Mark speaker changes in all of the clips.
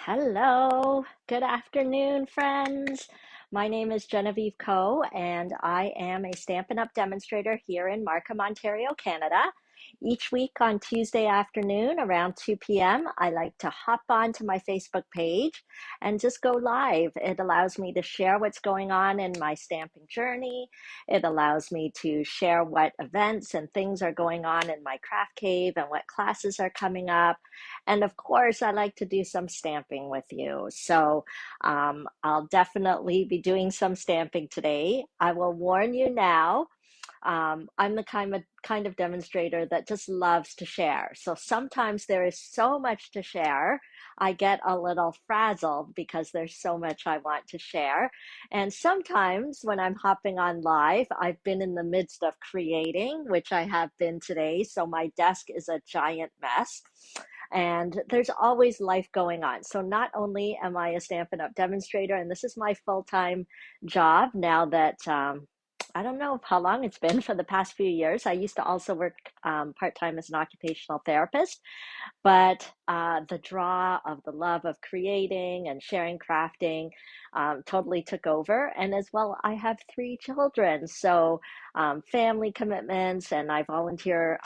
Speaker 1: Hello, good afternoon, friends. My name is Genevieve Coe, and I am a Stampin' Up! Demonstrator here in Markham, Ontario, Canada. Each week on Tuesday afternoon around 2 p.m., I like to hop onto my Facebook page and just go live. It allows me to share what's going on in my stamping journey. It allows me to share what events and things are going on in my craft cave and what classes are coming up. And of course, I like to do some stamping with you. So I'll definitely be doing some stamping today. I will warn you now, I'm the kind of demonstrator that just loves to share. So sometimes there is so much to share, I get a little frazzled because there's so much I want to share. And sometimes when I'm hopping on live, I've been in the midst of creating, which I have been today. So my desk is a giant mess. And there's always life going on. So not only am I a Stampin' Up! Demonstrator, and this is my full-time job now that I don't know how long it's been for the past few years. I used to also work part-time as an occupational therapist, but the draw of the love of creating and sharing crafting totally took over. And as well, I have 3 children, so family commitments, and I volunteer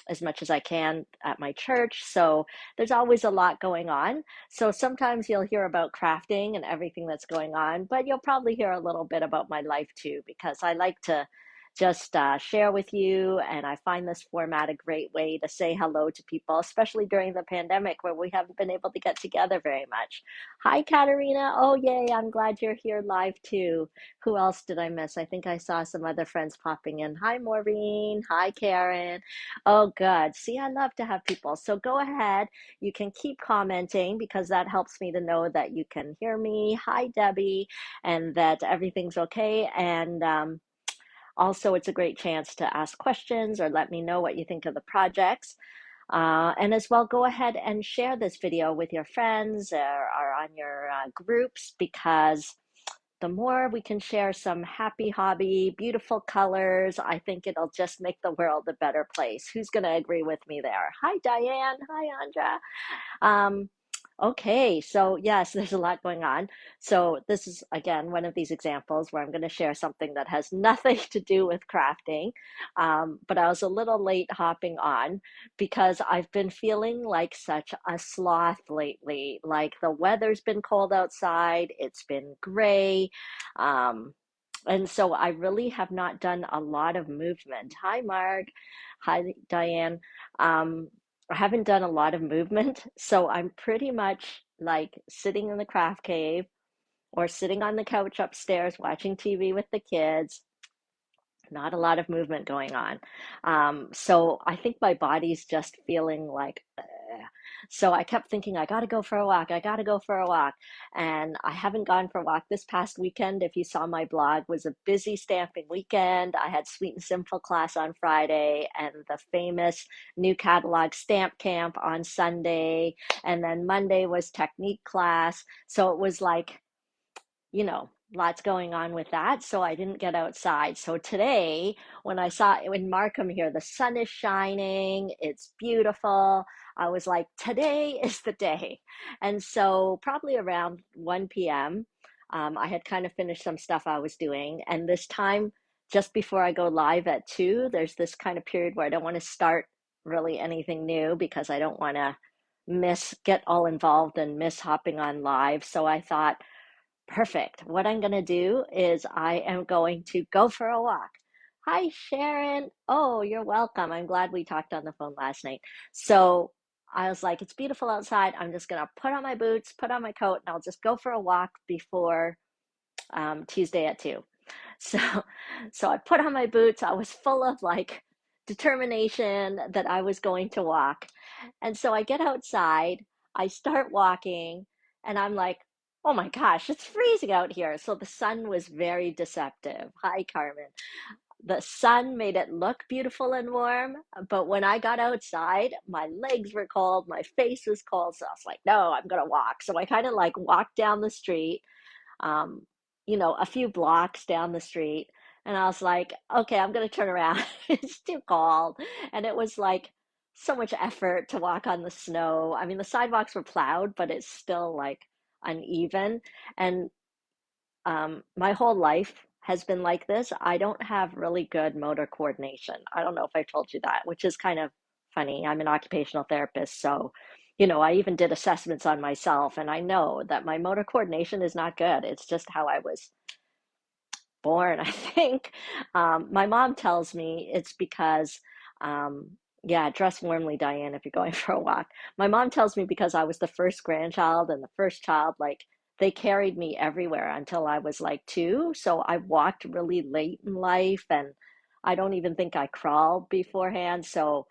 Speaker 1: as much as I can at my church. So there's always a lot going on. So sometimes you'll hear about crafting and everything that's going on, but you'll probably hear a little bit about my life too, because I like to just share with you. And I find this format a great way to say hello to people, especially during the pandemic where we haven't been able to get together very much. Hi, Katerina. Oh, yay. I'm glad you're here live too. Who else did I miss? I think I saw some other friends popping in. Hi, Maureen. Hi, Karen. Oh, good. See, I love to have people. So go ahead. You can keep commenting because that helps me to know that you can hear me. Hi, Debbie, and that everything's okay. And also, it's a great chance to ask questions or let me know what you think of the projects. And as well, go ahead and share this video with your friends or on your groups, because the more we can share some happy hobby, beautiful colors, I think it'll just make the world a better place. Who's going to agree with me there? Hi, Diane. Hi, Andra. Um, okay, so yes, there's a lot going on. So this is, again, one of these examples where I'm going to share something that has nothing to do with crafting. But I was a little late hopping on because I've been feeling like such a sloth lately. Like the weather's been cold outside, it's been gray. And so I really have not done a lot of movement. Hi, Marg. Hi, Diane. I haven't done a lot of movement, so I'm pretty much like sitting in the craft cave or sitting on the couch upstairs watching TV with the kids. Not a lot of movement going on. So I think my body's just feeling like, so I kept thinking, I got to go for a walk. I got to go for a walk. And I haven't gone for a walk this past weekend. If you saw my blog, was a busy stamping weekend. I had Sweet and Simple class on Friday and the famous new catalog stamp camp on Sunday. And then Monday was technique class. So it was like, lots going on with that. So I didn't get outside. So today, when I saw in Markham here, the sun is shining, it's beautiful. I was like, today is the day. And so probably around 1 p.m., I had kind of finished some stuff I was doing. And this time, just before I go live at 2, there's this kind of period where I don't want to start really anything new because I don't want to get all involved and miss hopping on live. So I thought, perfect. What I'm going to do is I am going to go for a walk. Hi, Sharon. Oh, you're welcome. I'm glad we talked on the phone last night. So I was like, it's beautiful outside. I'm just going to put on my boots, put on my coat, and I'll just go for a walk before Tuesday at 2. So, so I put on my boots. I was full of like determination that I was going to walk. And so I get outside, I start walking, and I'm like, oh my gosh, it's freezing out here. So the sun was very deceptive. Hi, Carmen. The sun made it look beautiful and warm, but when I got outside, my legs were cold, my face was cold. So I was like, no, I'm gonna walk. So I kind of like walked down the street, um, a few blocks down the street. And I was like, okay, I'm going to turn around. It's too cold. And it was like so much effort to walk on the snow. I mean, the sidewalks were plowed, but it's still like uneven. And my whole life has been like this. I don't have really good motor coordination. I don't know if I told you that, which is kind of funny. I'm an occupational therapist, so I even did assessments on myself, and I know that my motor coordination is not good. It's just how I was born, I think. My mom tells me it's because, um, yeah, dress warmly, Diane, if you're going for a walk. My mom tells me because I was the first grandchild and the first child, like they carried me everywhere until I was like 2. So I walked really late in life, and I don't even think I crawled beforehand. So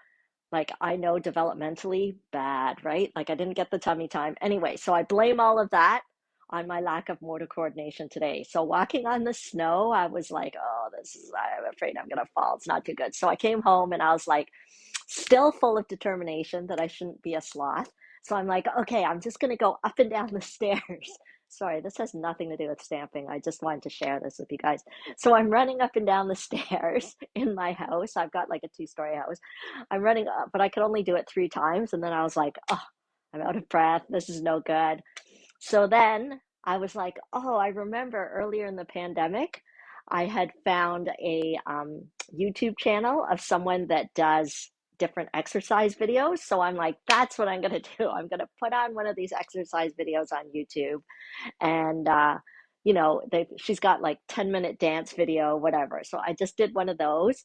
Speaker 1: like I know developmentally bad, right? Like I didn't get the tummy time. Anyway, so I blame all of that on my lack of motor coordination today. So walking on the snow, I was like, oh, I'm afraid I'm gonna fall. It's not too good. So I came home and I was like, still full of determination that I shouldn't be a sloth. So I'm like, okay, I'm just gonna go up and down the stairs. Sorry, this has nothing to do with stamping. I just wanted to share this with you guys. So I'm running up and down the stairs in my house. I've got like a 2-story house. I'm running up, but I could only do it 3 times. And then I was like, oh, I'm out of breath. This is no good. So then I was like, oh, I remember earlier in the pandemic, I had found a YouTube channel of someone that does different exercise videos. So I'm like, that's what I'm going to do. I'm going to put on one of these exercise videos on YouTube. And, she's got like 10-minute dance video, whatever. So I just did one of those.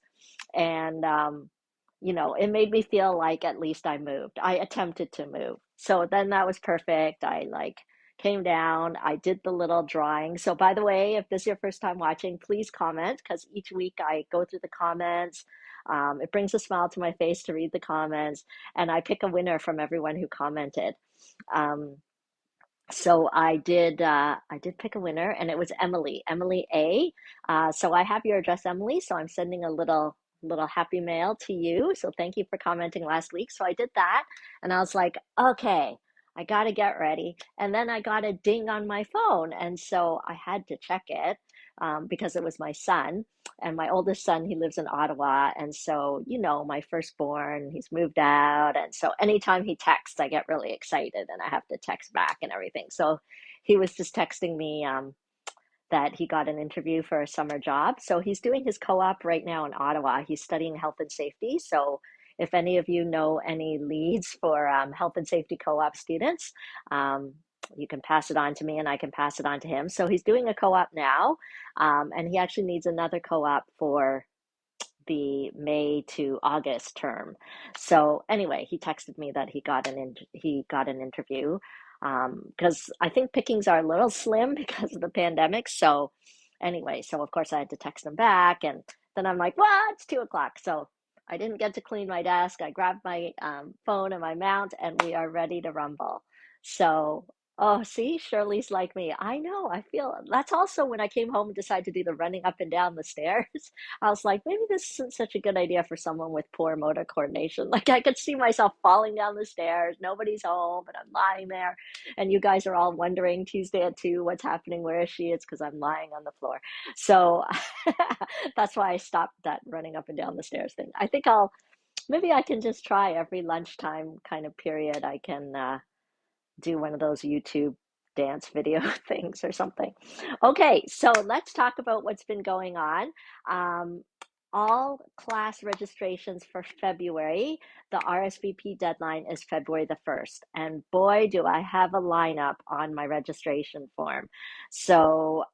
Speaker 1: And it made me feel like at least I moved. I attempted to move. So then that was perfect. I like came down, I did the little drawing. So by the way, if this is your first time watching, please comment because each week I go through the comments. It brings a smile to my face to read the comments, and I pick a winner from everyone who commented. Um, so I did pick a winner, and it was Emily A. So I have your address, Emily. So I'm sending a little happy mail to you. So thank you for commenting last week. So I did that, and I was like, okay, I got to get ready. And then I got a ding on my phone, and so I had to check it because it was my son. And my oldest son, he lives in Ottawa. And so, my firstborn, he's moved out. And so anytime he texts, I get really excited and I have to text back and everything. So he was just texting me that he got an interview for a summer job. So he's doing his co-op right now in Ottawa. He's studying health and safety. So if any of you know any leads for health and safety co-op students, you can pass it on to me and I can pass it on to him. So he's doing a co-op now, and he actually needs another co-op for the May to August term. So anyway, he texted me that he got an interview because I think pickings are a little slim because of the pandemic. So anyway, so of course I had to text him back, and then I'm like, well, it's 2 o'clock. So I didn't get to clean my desk. I grabbed my phone and my mount, and we are ready to rumble. So oh, see, Shirley's like me. I know. I feel that's also when I came home and decided to do the running up and down the stairs. I was like, maybe this isn't such a good idea for someone with poor motor coordination. Like I could see myself falling down the stairs, nobody's home, and I'm lying there, and you guys are all wondering Tuesday at 2, what's happening, where is she? It's because I'm lying on the floor. So that's why I stopped that running up and down the stairs thing. I think maybe I can just try every lunchtime kind of period. I can do one of those YouTube dance video things or something. Okay, so let's talk about what's been going on. Um, all class registrations for February, the RSVP deadline is February the 1st. And boy, do I have a lineup on my registration form. So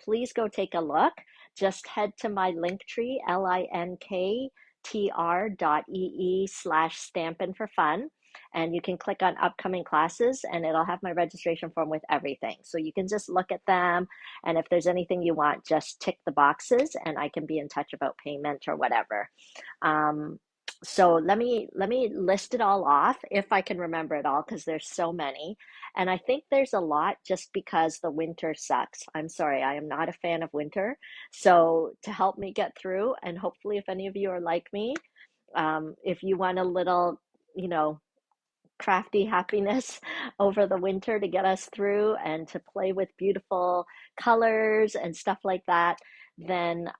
Speaker 1: please go take a look. Just head to my link tree, linktr.ee/stampin' for fun, and you can click on upcoming classes and it'll have my registration form with everything. So you can just look at them, and if there's anything you want, just tick the boxes and I can be in touch about payment or whatever. So let me list it all off if I can remember it all because there's so many. And I think there's a lot just because the winter sucks. I'm sorry, I am not a fan of winter. So to help me get through, and hopefully if any of you are like me, if you want a little, crafty happiness over the winter to get us through and to play with beautiful colors and stuff like that, then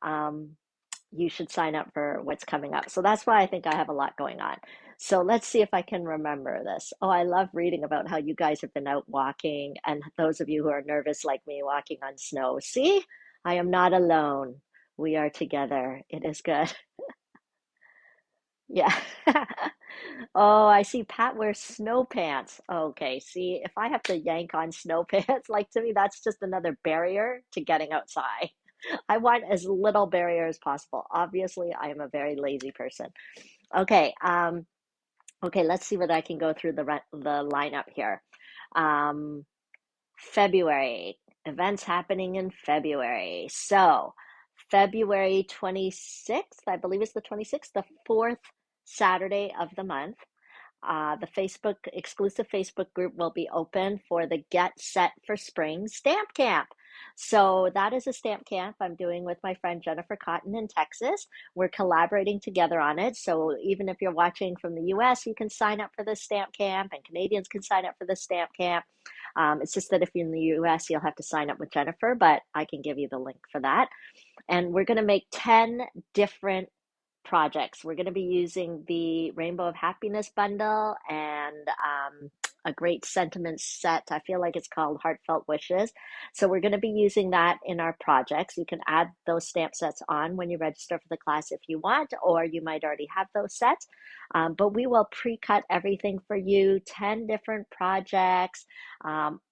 Speaker 1: you should sign up for what's coming up. So that's why I think I have a lot going on. So let's see if I can remember this. Oh, I love reading about how you guys have been out walking, and those of you who are nervous like me walking on snow. See, I am not alone. We are together. It is good. Yeah. Oh, I see Pat wears snow pants. Okay, see, if I have to yank on snow pants, like to me, that's just another barrier to getting outside. I want as little barrier as possible. Obviously, I am a very lazy person. Okay, okay, let's see what I can go through the lineup here. Um, February, events happening in February. So, February 26th, I believe it's the 26th, the fourth Saturday of the month. The Facebook exclusive Facebook group will be open for the Get Set for Spring Stamp Camp. So that is a stamp camp I'm doing with my friend Jennifer Cotton in Texas. We're collaborating together on it. So even if you're watching from the US, you can sign up for the stamp camp, and Canadians can sign up for the stamp camp. It's just that if you're in the US, you'll have to sign up with Jennifer, but I can give you the link for that. And we're going to make 10 different projects. We're going to be using the Rainbow of Happiness bundle and a great sentiment set. I feel like it's called Heartfelt Wishes. So we're going to be using that in our projects. You can add those stamp sets on when you register for the class if you want, or you might already have those sets. But we will pre-cut everything for you, 10 different projects.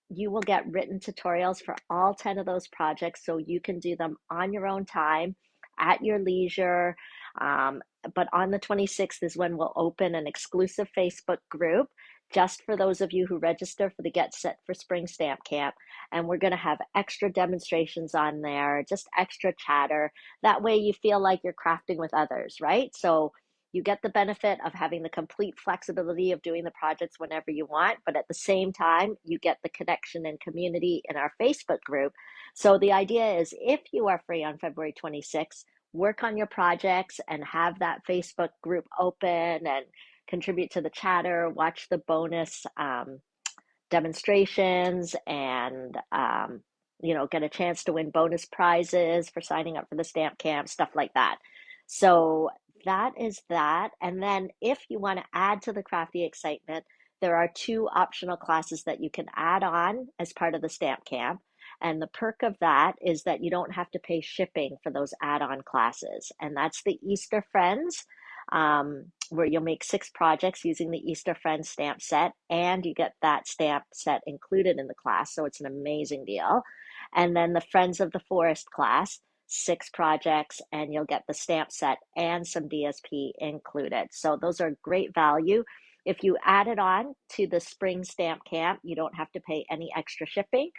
Speaker 1: You will get written tutorials for all 10 of those projects so you can do them on your own time, at your leisure. Um, but on the 26th is when we'll open an exclusive Facebook group just for those of you who register for the Get Set for Spring Stamp Camp. And we're going to have extra demonstrations on there, just extra chatter. That way you feel like you're crafting with others, right? So you get the benefit of having the complete flexibility of doing the projects whenever you want, but at the same time, you get the connection and community in our Facebook group. So the idea is if you are free on February 26th, work on your projects and have that Facebook group open and contribute to the chatter, watch the bonus demonstrations, and get a chance to win bonus prizes for signing up for the stamp camp, stuff like that. So that is that. And then if you want to add to the crafty excitement, there are 2 optional classes that you can add on as part of the stamp camp. And the perk of that is that you don't have to pay shipping for those add-on classes. And that's the Easter Friends, where you'll make 6 projects using the Easter Friends stamp set, and you get that stamp set included in the class. So it's an amazing deal. And then the Friends of the Forest class, 6 projects, and you'll get the stamp set and some DSP included. So those are great value. If you add it on to the spring stamp camp, you don't have to pay any extra shipping.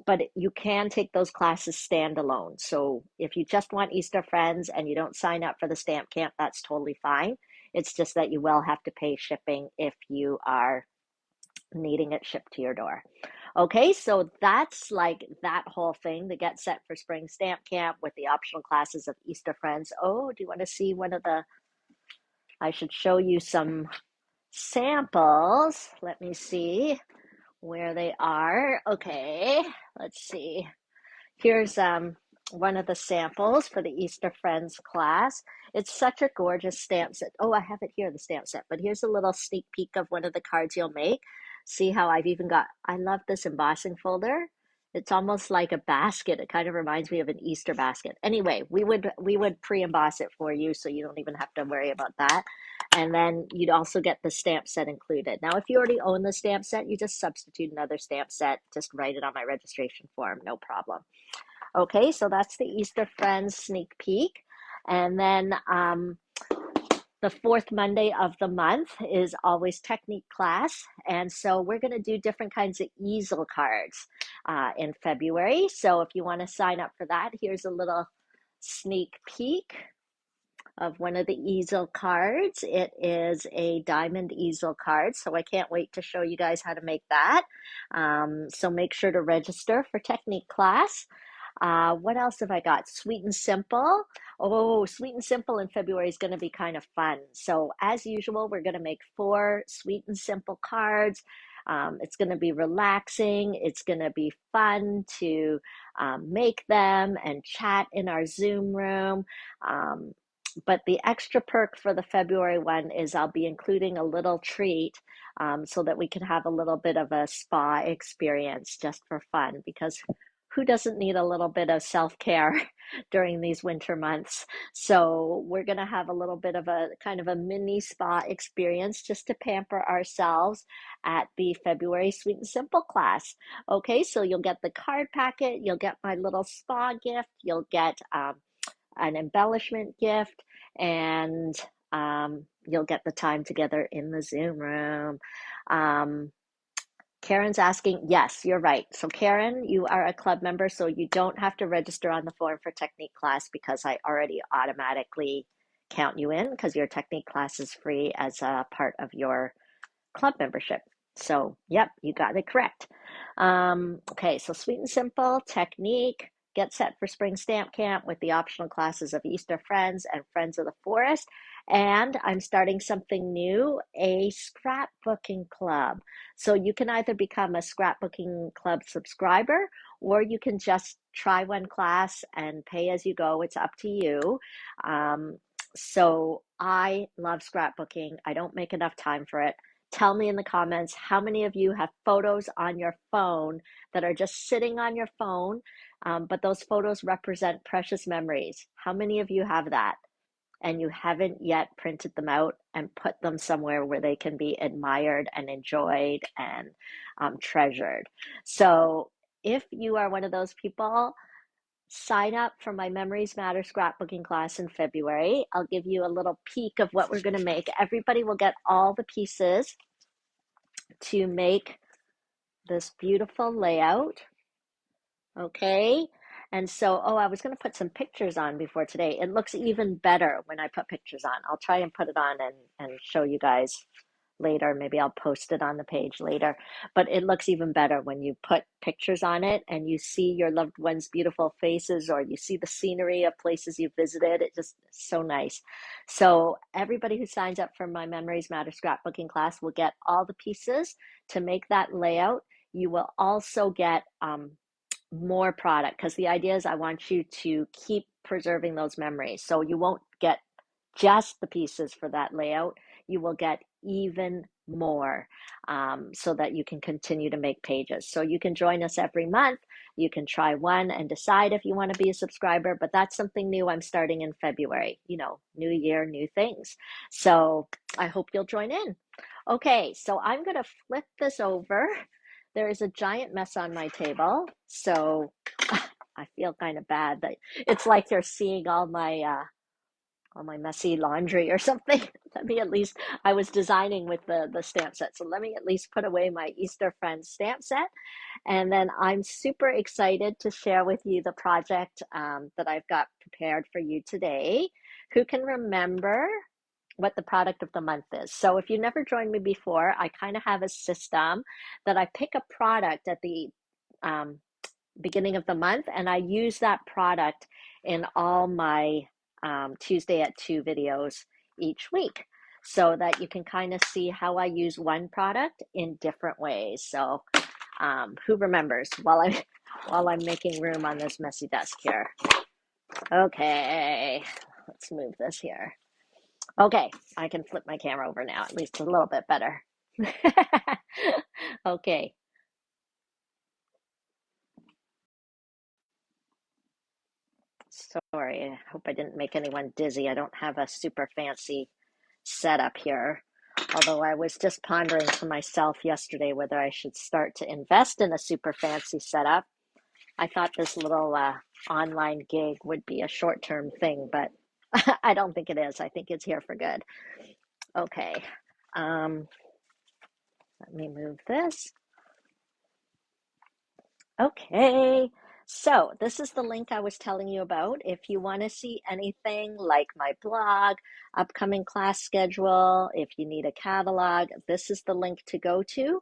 Speaker 1: But you can take those classes standalone. So if you just want Easter Friends and you don't sign up for the stamp camp, that's totally fine. It's just that you will have to pay shipping if you are needing it shipped to your door. Okay, so that's like that whole thing, the Get Set for Spring Stamp Camp with the optional classes of Easter Friends. Oh, do you want to see one of the, I should show you some samples. Let me see where they are. Okay, let's see. Here's one of the samples for the Easter Friends class. It's such a gorgeous stamp set. Oh, I have it here, the stamp set, but here's a little sneak peek of one of the cards you'll make. See how I've even got, I love this embossing folder. It's almost like a basket. It kind of reminds me of an Easter basket. Anyway, we would pre-emboss it for you so you don't even have to worry about that. And then you'd also get the stamp set included. Now, if you already own the stamp set, you just substitute another stamp set. Just write it on my registration form, no problem. Okay, so that's the Easter Friends sneak peek. And then the 4th Monday of the month is always technique class. And so we're going to do different kinds of easel cards in February. So if you want to sign up for that, here's a little sneak peek of one of the easel cards. It is a diamond easel card, so I can't wait to show you guys how to make that. So make sure to register for technique class. What else have I got? Sweet and Simple. Oh, Sweet and Simple in February is going to be kind of fun. So as usual, we're going to make 4 Sweet and Simple cards. It's going to be relaxing. It's going to be fun to make them and chat in our Zoom room. but the extra perk for the February one is I'll be including a little treat so that we can have a little bit of a spa experience just for fun, because who doesn't need a little bit of self-care during these winter months? So we're going to have a little bit of a kind of a mini spa experience just to pamper ourselves at the February Sweet and Simple class. Okay, so you'll get the card packet, you'll get my little spa gift, you'll get an embellishment gift, and you'll get the time together in the Zoom room. Um, Karen's asking, yes, you're right. So Karen, you are a club member, so you don't have to register on the form for technique class because I already automatically count you in because your technique class is free as a part of your club membership. So, yep, you got it correct. Okay, so Sweet and Simple, Technique, get set for Spring Stamp Camp with the optional classes of Easter Friends and Friends of the Forest. And I'm starting something new, a scrapbooking club. So you can either become a scrapbooking club subscriber, or you can just try one class and pay as you go. It's up to you. So I love scrapbooking. I don't make enough time for it. Tell me in the comments how many of you have photos on your phone that are just sitting on your phone, but those photos represent precious memories. How many of you have that? And you haven't yet printed them out and put them somewhere where they can be admired and enjoyed and treasured. So if you are one of those people, sign up for my Memories Matter scrapbooking class in February. I'll give you a little peek of what we're going to make. Everybody will get all the pieces to make this beautiful layout. Okay. And so, oh, I was going to put some pictures on before today. It looks even better when I put pictures on. I'll try and put it on and show you guys later. Maybe I'll post it on the page later, but it looks even better when you put pictures on it and you see your loved ones' beautiful faces, or you see the scenery of places you visited. It just so nice. So everybody who signs up for my Memories Matter scrapbooking class will get all the pieces to make that layout. You will also get more product, because the idea is I want you to keep preserving those memories. So you won't get just the pieces for that layout. You will get even more so that you can continue to make pages. So you can join us every month. You can try one and decide if you want to be a subscriber, but that's something new I'm starting in February. You know, new year, new things. So I hope you'll join in. Okay, so I'm going to flip this over. There is a giant mess on my table, so I feel kind of bad that it's like you're seeing all my messy laundry or something. Let me at least, I was designing with the stamp set, so let me at least put away my Easter Friends stamp set. And then I'm super excited to share with you the project that I've got prepared for you today. Who can remember what the product of the month is? So if you never joined me before, I kind of have a system that I pick a product at the beginning of the month, and I use that product in all my Tuesday at 2 videos each week, so that you can kind of see how I use one product in different ways. So who remembers while I'm making room on this messy desk here? Okay, let's move this here. Okay, I can flip my camera over now, at least a little bit better. Okay. Sorry, I hope I didn't make anyone dizzy. I don't have a super fancy setup here. Although I was just pondering to myself yesterday whether I should start to invest in a super fancy setup. I thought this little online gig would be a short-term thing, but I don't think it is. I think it's here for good. Okay, let me move this. Okay, so this is the link I was telling you about. If you want to see anything like my blog, upcoming class schedule, if you need a catalog, this is the link to go to.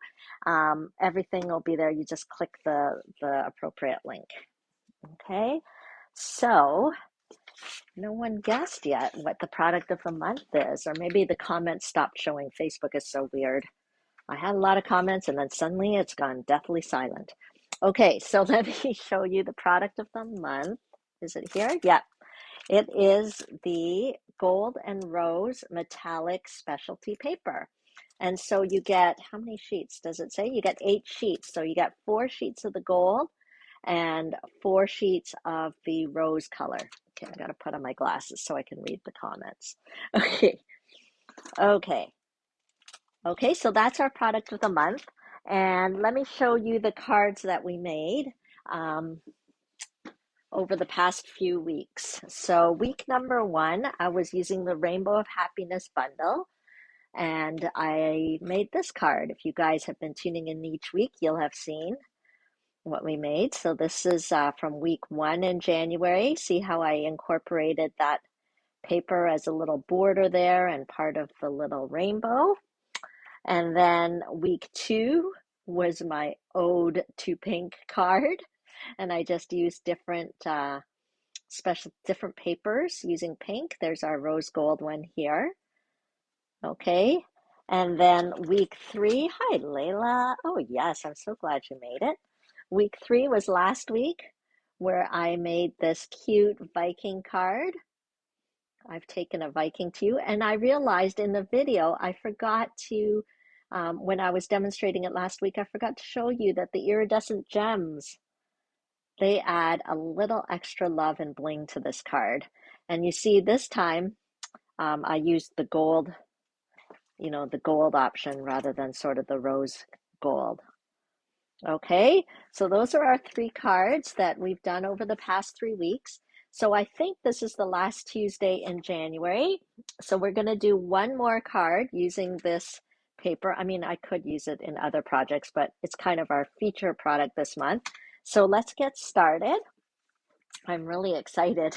Speaker 1: Everything will be there. You just click the appropriate link. Okay, so no one guessed yet what the product of the month is, or maybe the comments stopped showing. Facebook is so weird. I had a lot of comments and then suddenly it's gone deathly silent. Okay, so let me show you the product of the month. Is it here? Yeah. It is the Gold and Rose Metallic Specialty Paper. And so you get, how many sheets does it say? You get 8 sheets. So you get 4 sheets of the gold and 4 sheets of the rose color. Okay, I gotta put on my glasses so I can read the comments. Okay, okay, okay, so that's our product of the month. And let me show you the cards that we made over the past few weeks. So week number 1, I was using the Rainbow of Happiness bundle. And I made this card. If you guys have been tuning in each week, you'll have seen what we made. So this is from week 1 in January. See how I incorporated that paper as a little border there and part of the little rainbow. And then week 2 was my Ode to Pink card. And I just used different different papers using pink. There's our rose gold one here. Okay. And then week 3, hi Layla. Oh yes, I'm so glad you made it. Week 3 was last week where I made this cute Viking card. I've taken a Viking to you, and I realized in the video I forgot to, when I was demonstrating it last week, I forgot to show you that the iridescent gems, they add a little extra love and bling to this card. And you see this time I used the gold, the gold option rather than sort of the rose gold. Okay, so those are our 3 cards that we've done over the past 3 weeks. So I think this is the last Tuesday in January. So we're going to do one more card using this paper. I mean, I could use it in other projects, but it's kind of our feature product this month. So let's get started. I'm really excited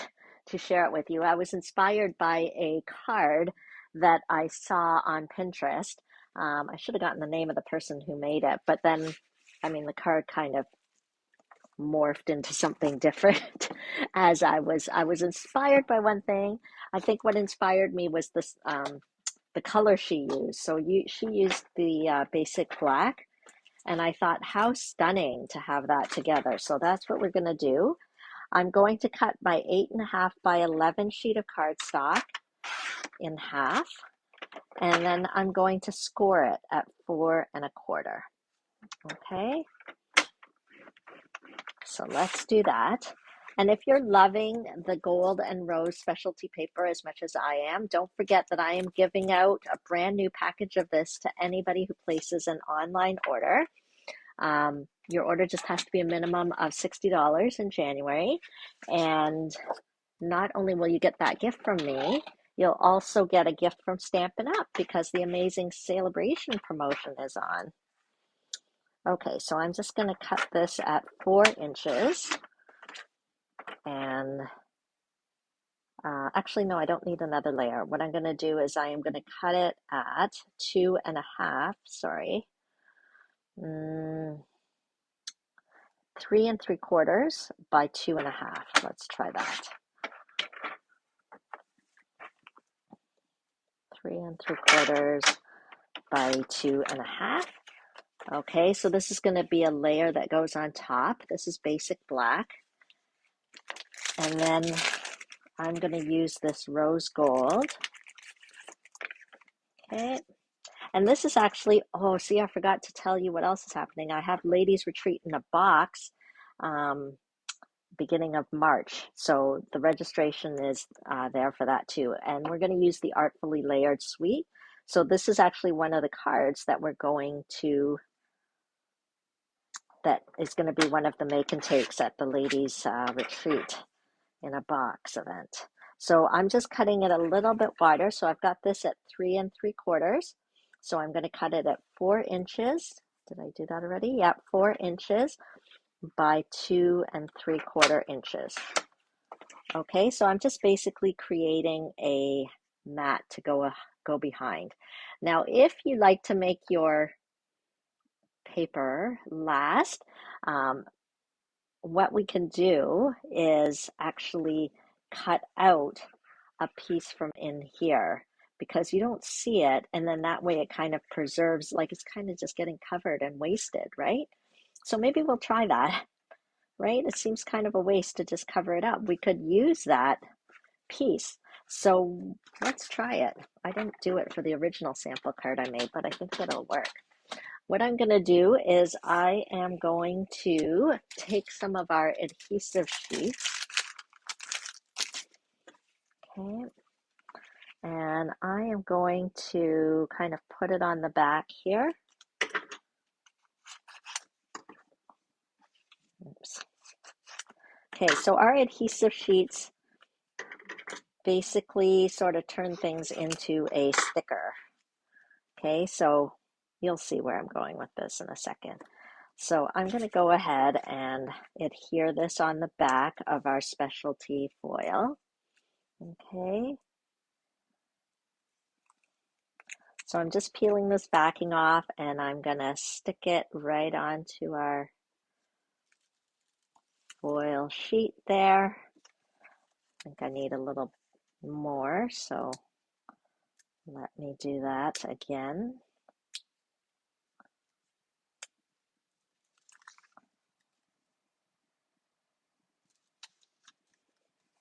Speaker 1: to share it with you. I was inspired by a card that I saw on Pinterest. I should have gotten the name of the person who made it, but then, I mean, the card kind of morphed into something different as I was inspired by one thing. I think what inspired me was this the color she used. So she used the basic black, and I thought how stunning to have that together. So that's what we're going to do. I'm going to cut my 8.5 by 11 sheet of cardstock in half, and then I'm going to score it at 4.25. Okay, so let's do that. And if you're loving the gold and rose specialty paper as much as I am, don't forget that I am giving out a brand new package of this to anybody who places an online order. Your order just has to be a minimum of $60 in January. And not only will you get that gift from me, you'll also get a gift from Stampin' Up! Because the amazing celebration promotion is on. Okay, so I'm just going to cut this at 4 inches. And actually, no, I don't need another layer. What I'm going to do is I am going to cut it at 2.5, sorry. 3.75 by 2.5. Let's try that. 3.75 by 2.5. Okay, so this is going to be a layer that goes on top. This is basic black. And then I'm going to use this rose gold. Okay. And this is actually, oh, see, I forgot to tell you what else is happening. I have Ladies Retreat in a Box beginning of March. So the registration is there for that too. And we're going to use the Artfully Layered Suite. So this is actually one of the cards that we're going to, that is going to be one of the make and takes at the Ladies Retreat in a Box event. So I'm just cutting it a little bit wider. So I've got this at 3.75. So I'm going to cut it at 4 inches. Did I do that already? Yep, 4 inches by 2.75 inches. Okay, so I'm just basically creating a mat to go behind. Now, if you like to make your paper last, what we can do is actually cut out a piece from in here because you don't see it, and then that way it kind of preserves, like it's kind of just getting covered and wasted, right? So maybe we'll try that, right? It seems kind of a waste to just cover it up. We could use that piece. So let's try it. I didn't do it for the original sample card I made, but I think it'll work. What I'm going to do is I am going to take some of our adhesive sheets, okay, and I am going to kind of put it on the back here. Oops. Okay, so our adhesive sheets basically sort of turn things into a sticker. Okay, so you'll see where I'm going with this in a second. So I'm going to go ahead and adhere this on the back of our specialty foil. Okay. So I'm just peeling this backing off and I'm going to stick it right onto our foil sheet there. I think I need a little more, so let me do that again.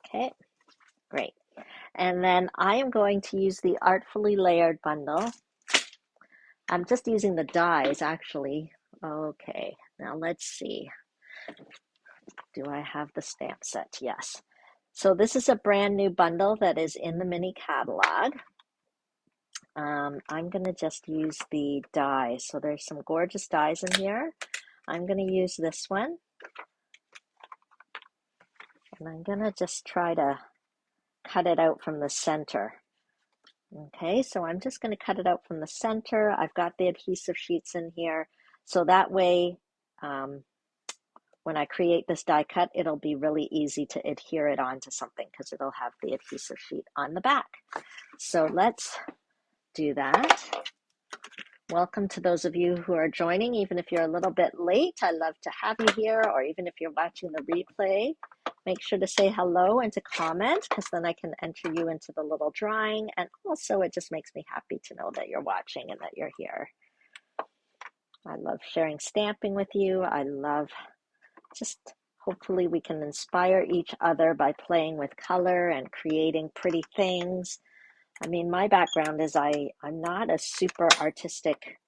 Speaker 1: Okay, great. And then I am going to use the Artfully Layered Bundle. I'm just using the dies actually. Okay, now let's see. Do I have the stamp set? Yes. So this is a brand new bundle that is in the mini catalog. I'm going to just use the dies. So there's some gorgeous dies in here. I'm going to use this one. And I'm going to just try to cut it out from the center. Okay, so I'm just going to cut it out from the center. I've got the adhesive sheets in here. So that way, when I create this die cut, it'll be really easy to adhere it onto something because it'll have the adhesive sheet on the back. So let's do that. Welcome to those of you who are joining, even if you're a little bit late. I love to have you here, or even if you're watching the replay, make sure to say hello and to comment, because then I can enter you into the little drawing. And also it just makes me happy to know that you're watching and that you're here. I love sharing stamping with you. I love just hopefully we can inspire each other by playing with color and creating pretty things. I mean, my background is I'm not a super artistic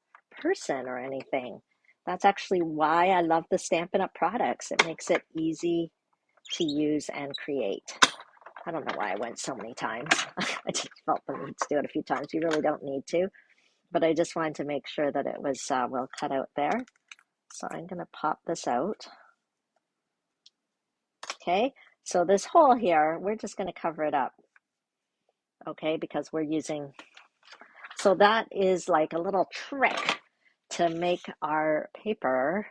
Speaker 1: person or anything. That's actually why I love the Stampin' Up! Products. It makes it easy to use and create. I don't know why I went so many times. I just felt the need to do it a few times. You really don't need to, but I just wanted to make sure that it was well cut out there. So I'm going to pop this out. Okay, so this hole here, we're just going to cover it up. Okay, because we're using, so that is like a little trick to make our paper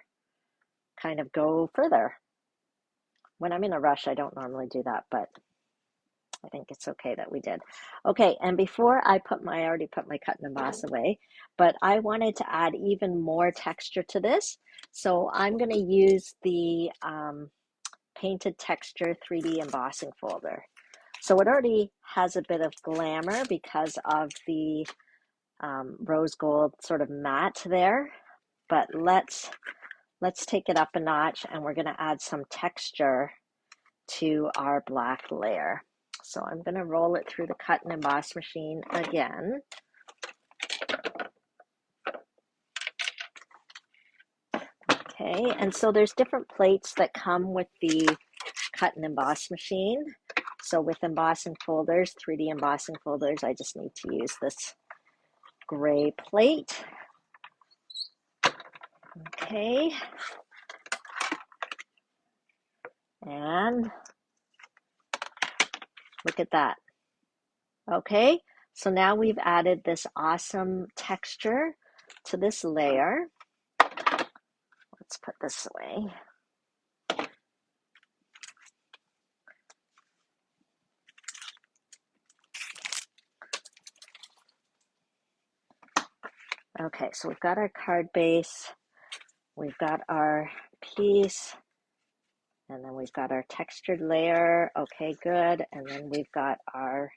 Speaker 1: kind of go further. When I'm in a rush, I don't normally do that, but I think it's okay that we did. Okay, and before I already put my cut and emboss away, but I wanted to add even more texture to this. So I'm going to use the Painted Texture 3D embossing folder. So it already has a bit of glamour because of the rose gold sort of matte there, but let's take it up a notch and we're going to add some texture to our black layer. So I'm going to roll it through the cut and emboss machine again. Okay, and so there's different plates that come with the cut and emboss machine. So with embossing folders, 3D embossing folders, I just need to use this gray plate. Okay. And look at that. Okay, so now we've added this awesome texture to this layer. Let's put this away. Okay, so we've got our card base, we've got our piece, and then we've got our textured layer. Okay, good. And then we've got our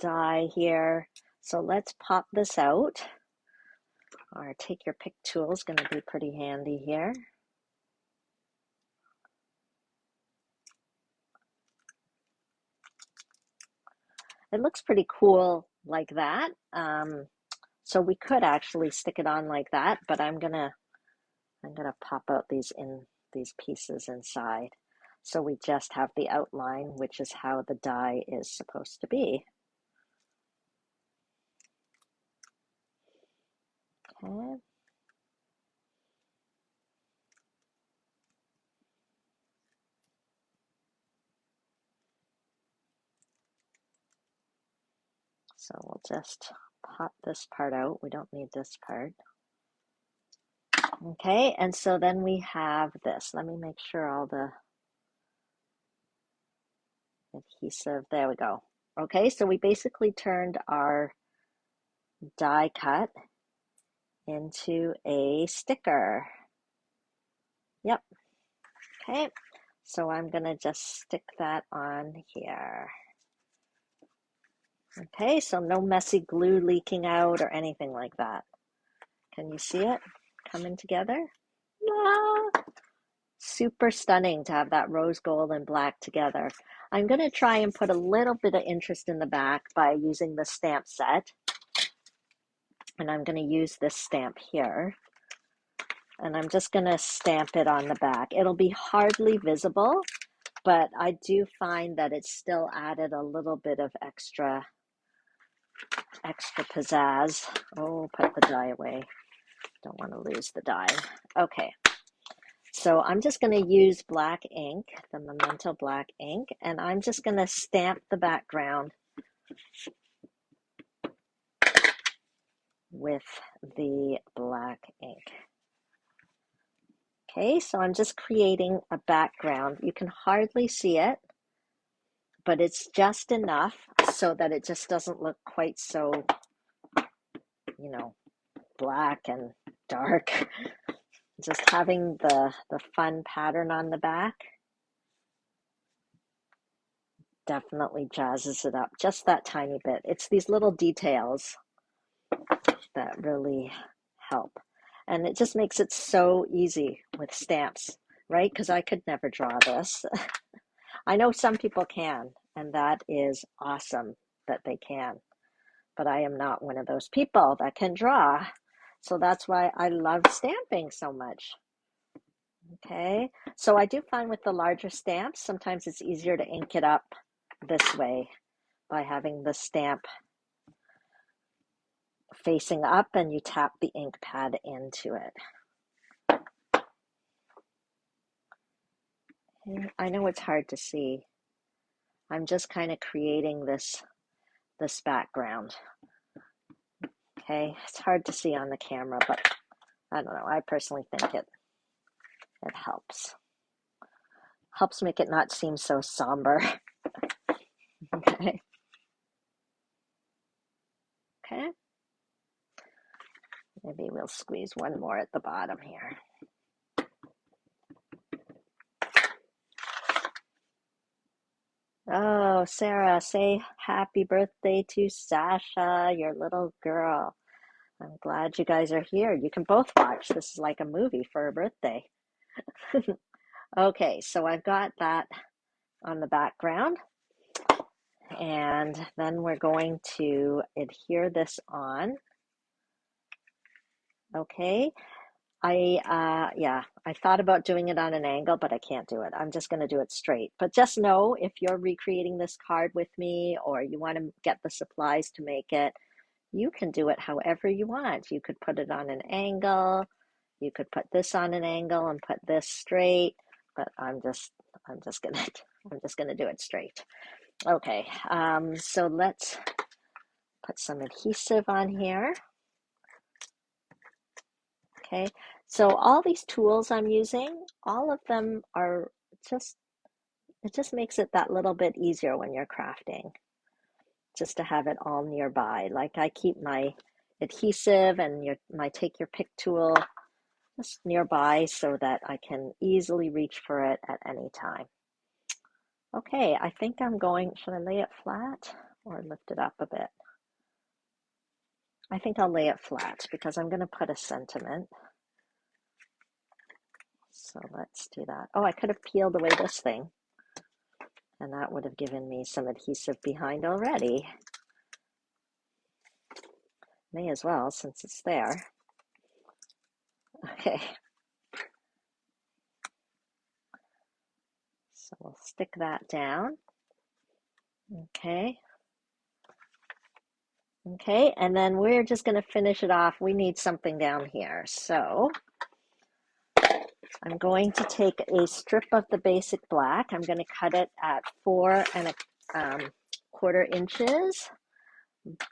Speaker 1: die here. So let's pop this out. Our take your pick tool is going to be pretty handy here. it looks pretty cool like that. So we could actually stick it on like that, but I'm gonna pop out these pieces inside. So we just have the outline, which is how the die is supposed to be. Okay. So we'll just pop this part out. We don't need this part. Okay, and so then we have this. Let me make sure all the adhesive, there we go. Okay, so we basically turned our die cut into a sticker. Yep, okay. So I'm gonna just stick that on here. Okay, so no messy glue leaking out or anything like that. Can you see it coming together? Ah, super stunning to have that rose gold and black together. I'm going to try and put a little bit of interest in the back by using the stamp set. And I'm going to use this stamp here. And I'm just going to stamp it on the back. It'll be hardly visible, but I do find that it's still added a little bit of extra pizzazz. Oh, put the die away. Don't want to lose the die. Okay. So I'm just going to use black ink, the Memento black ink, and I'm just going to stamp the background with the black ink. Okay, so I'm just creating a background. You can hardly see it, but it's just enough so that it just doesn't look quite so, black and dark. Just having the fun pattern on the back definitely jazzes it up just that tiny bit. It's these little details that really help. And it just makes it so easy with stamps, right? Because I could never draw this. I know some people can, and that is awesome that they can. But I am not one of those people that can draw. So that's why I love stamping so much. Okay, so I do find with the larger stamps, sometimes it's easier to ink it up this way by having the stamp facing up and you tap the ink pad into it. I know it's hard to see. I'm just kind of creating this background. Okay, it's hard to see on the camera, but I don't know. I personally think it helps. Helps make it not seem so somber. Okay. Okay. Maybe we'll squeeze one more at the bottom here. Oh, Sarah, say happy birthday to Sasha, your little girl. I'm glad you guys are here. You can both watch. This is like a movie for a birthday. Okay, so I've got that on the background. And then we're going to adhere this on. Okay. I thought about doing it on an angle, but I can't do it. I'm just going to do it straight. But just know if you're recreating this card with me or you want to get the supplies to make it, you can do it however you want. You could put it on an angle. You could put this on an angle and put this straight, but I'm just gonna do it straight. Okay, so let's put some adhesive on here. Okay, so all these tools I'm using, all of them are it just makes it that little bit easier when you're crafting, just to have it all nearby. Like I keep my adhesive and my take your pick tool just nearby so that I can easily reach for it at any time. Okay, I think should I lay it flat or lift it up a bit? I think I'll lay it flat because I'm going to put a sentiment. So let's do that. Oh, I could have peeled away this thing. And that would have given me some adhesive behind already. May as well, since it's there. Okay. So we'll stick that down. Okay. Okay, and then we're just going to finish it off. We need something down here. So I'm going to take a strip of the basic black. I'm going to cut it at 4¼ inches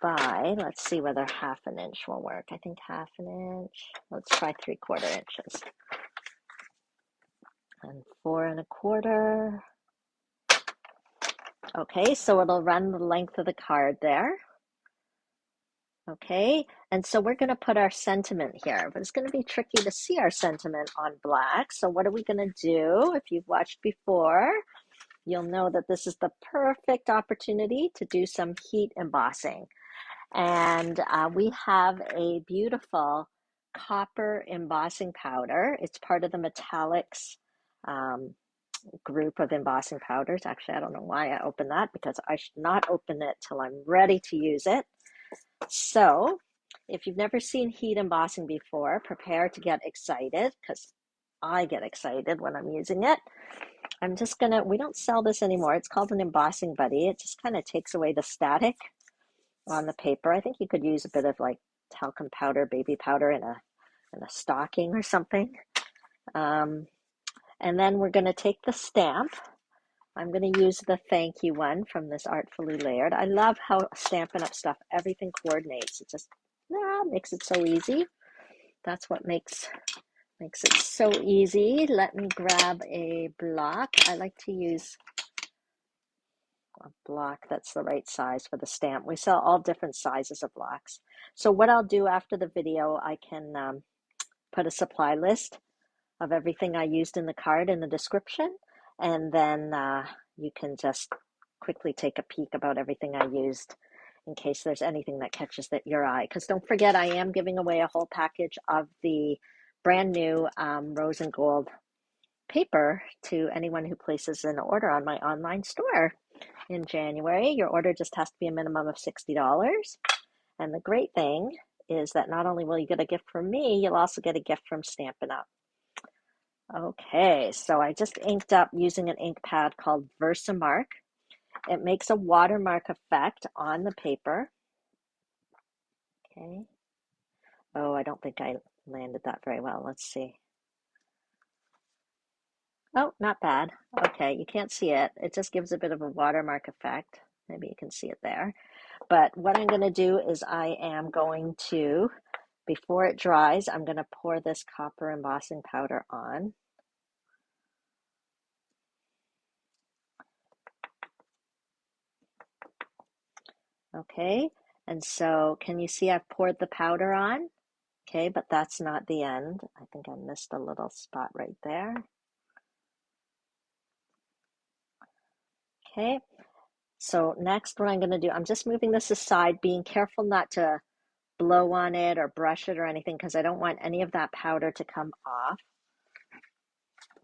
Speaker 1: by, let's see whether ½ an inch will work. I think ½ an inch. Let's try 3/4 inches. And 4¼ Okay, so it'll run the length of the card there. Okay, and so we're going to put our sentiment here, but it's going to be tricky to see our sentiment on black. So what are we going to do? If you've watched before, you'll know that this is the perfect opportunity to do some heat embossing. And we have a beautiful copper embossing powder. It's part of the metallics group of embossing powders. Actually, I don't know why I opened that, because I should not open it till I'm ready to use it. So if you've never seen heat embossing before, prepare to get excited, because I get excited when I'm using it. I'm just gonna, we don't sell this anymore. It's called an embossing buddy. It just kind of takes away the static on the paper. I think you could use a bit of like talcum powder, baby powder in a stocking or something. And then we're gonna take the stamp. I'm going to use the thank you one from this Artfully Layered. I love how Stampin' Up! Stuff, everything coordinates. It just makes it so easy. That's what makes it so easy. Let me grab a block. I like to use a block that's the right size for the stamp. We sell all different sizes of blocks. So what I'll do after the video, I can put a supply list of everything I used in the card in the description, and then you can just quickly take a peek about everything I used in case there's anything that catches your eye. Because don't forget, I am giving away a whole package of the brand new rose and gold paper to anyone who places an order on my online store in January. Your order just has to be a minimum of $60. And the great thing is that not only will you get a gift from me, you'll also get a gift from Stampin' Up! Okay, so I just inked up using an ink pad called Versamark. It makes a watermark effect on the paper. Okay. Oh, I don't think I landed that very well. Let's see. Oh, not bad. Okay, you can't see it. It just gives a bit of a watermark effect. Maybe you can see it there. But what I'm going to do is I am going to, before it dries, I'm going to pour this copper embossing powder on. Okay, and so can you see I've poured the powder on? Okay, but that's not the end. I think I missed a little spot right there. Okay, so next what I'm going to do, I'm just moving this aside, being careful not to blow on it or brush it or anything, because I don't want any of that powder to come off.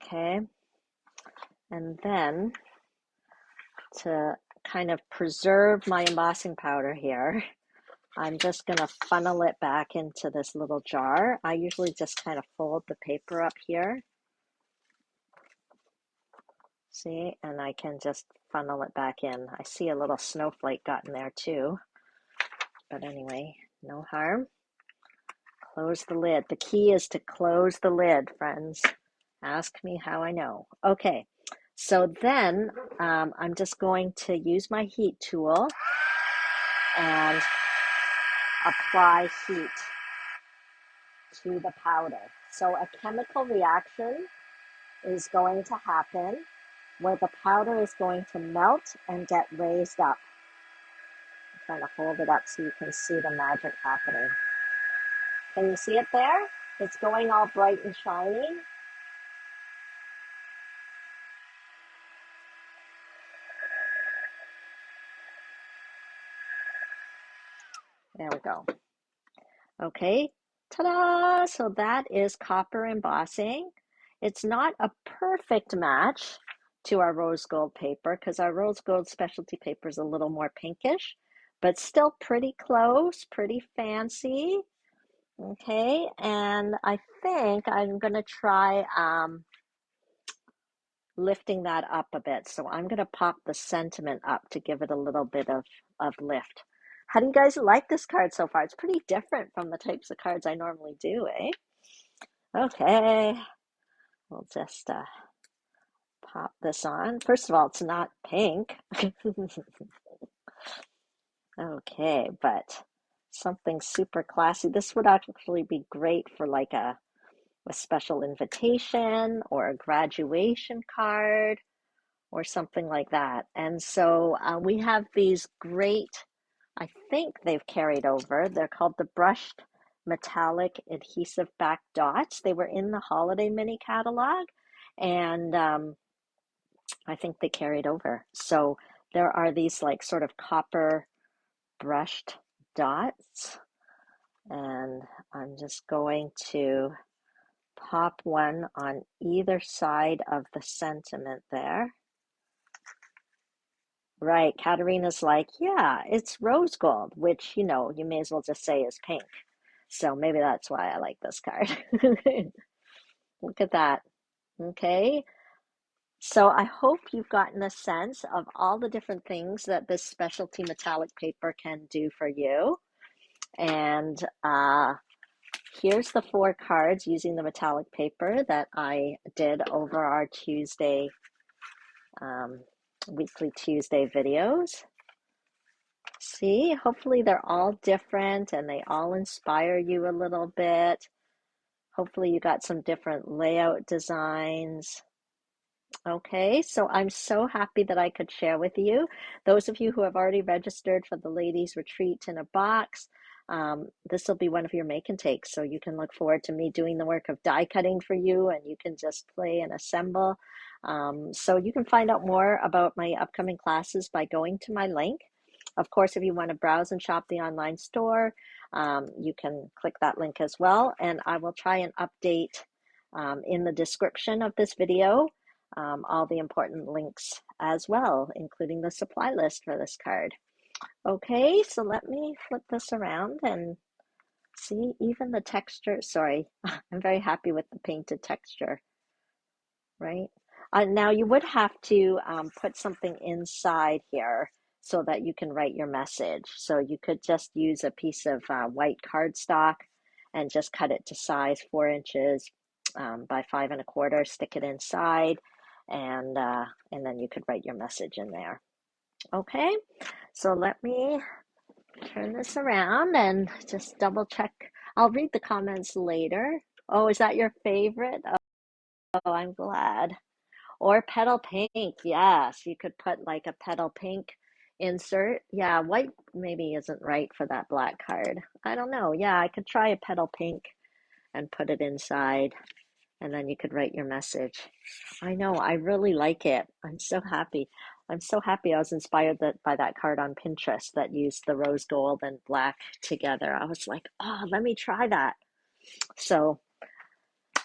Speaker 1: Okay, and then to kind of preserve my embossing powder here, I'm just going to funnel it back into this little jar. I usually just kind of fold the paper up here. See, and I can just funnel it back in. I see a little snowflake got in there too. But anyway, no harm. Close the lid. The key is to close the lid, friends. Ask me how I know. Okay, so then I'm just going to use my heat tool and apply heat to the powder. So a chemical reaction is going to happen where the powder is going to melt and get raised up. I'm trying to hold it up so you can see the magic happening. Can you see it there? It's going all bright and shiny. There we go. Okay, ta-da! So that is copper embossing. It's not a perfect match to our rose gold paper because our rose gold specialty paper is a little more pinkish, but still pretty close, pretty fancy. Okay, and I think I'm going to try lifting that up a bit. So I'm going to pop the sentiment up to give it a little bit of lift. How do you guys like this card so far? It's pretty different from the types of cards I normally do, eh? Okay, we'll just pop this on. First of all, it's not pink. Okay, but something super classy. This would actually be great for like a special invitation or a graduation card or something like that. And so we have these great, I think they've carried over. They're called the brushed metallic adhesive back dots. They were in the holiday mini catalog, and I think they carried over. So there are these like sort of copper brushed dots, and I'm just going to pop one on either side of the sentiment there. Right, Katerina's like, yeah, it's rose gold, which, you know, you may as well just say is pink. So maybe that's why I like this card. Look at that. Okay. So I hope you've gotten a sense of all the different things that this specialty metallic paper can do for you. And here's the 4 cards using the metallic paper that I did over our Tuesday, weekly Tuesday videos. See, hopefully they're all different and they all inspire you a little bit. Hopefully you got some different layout designs. Okay, so I'm so happy that I could share with you. Those of you who have already registered for the ladies retreat in a box, this will be one of your make and takes. So you can look forward to me doing the work of die cutting for you, and you can just play and assemble. So you can find out more about my upcoming classes by going to my link. Of course, if you want to browse and shop the online store, you can click that link as well. And I will try and update in the description of this video all the important links as well, including the supply list for this card. Okay, so let me flip this around and see even the texture. Sorry, I'm very happy with the painted texture, right? Now you would have to put something inside here so that you can write your message. So you could just use a piece of white cardstock and just cut it to size 4 inches by 5 1/4, stick it inside, and then you could write your message in there. Okay, so let me turn this around and just double check. I'll read the comments later. Oh, is that your favorite? Oh, I'm glad. Or petal pink. Yes, you could put like a petal pink insert. Yeah, white maybe isn't right for that black card. I don't know. Yeah, I could try a petal pink and put it inside, and then you could write your message. I know, I really like it. I'm so happy. I'm so happy I was inspired by that card on Pinterest that used the rose gold and black together. I was like, oh, let me try that. So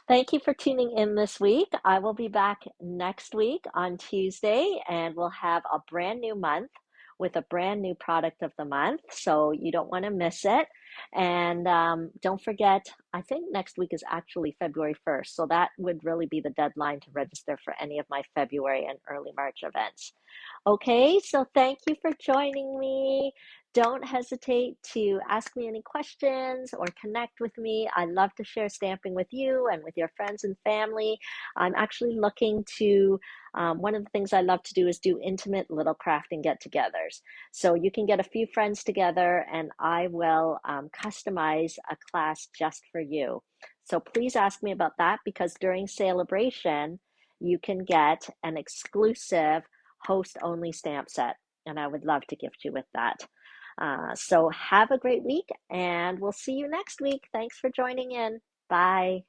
Speaker 1: thank you for tuning in this week. I will be back next week on Tuesday, and we'll have a brand new month with a brand new product of the month. So you don't want to miss it. And don't forget, I think next week is actually February 1st. So that would really be the deadline to register for any of my February and early March events. Okay, so thank you for joining me. Don't hesitate to ask me any questions or connect with me. I love to share stamping with you and with your friends and family. I'm actually looking to, one of the things I love to do is do intimate little crafting get-togethers. So you can get a few friends together and I will customize a class just for you. So please ask me about that because during Celebration, you can get an exclusive host-only stamp set, and I would love to gift you with that. So have a great week, and we'll see you next week. Thanks for joining in. Bye.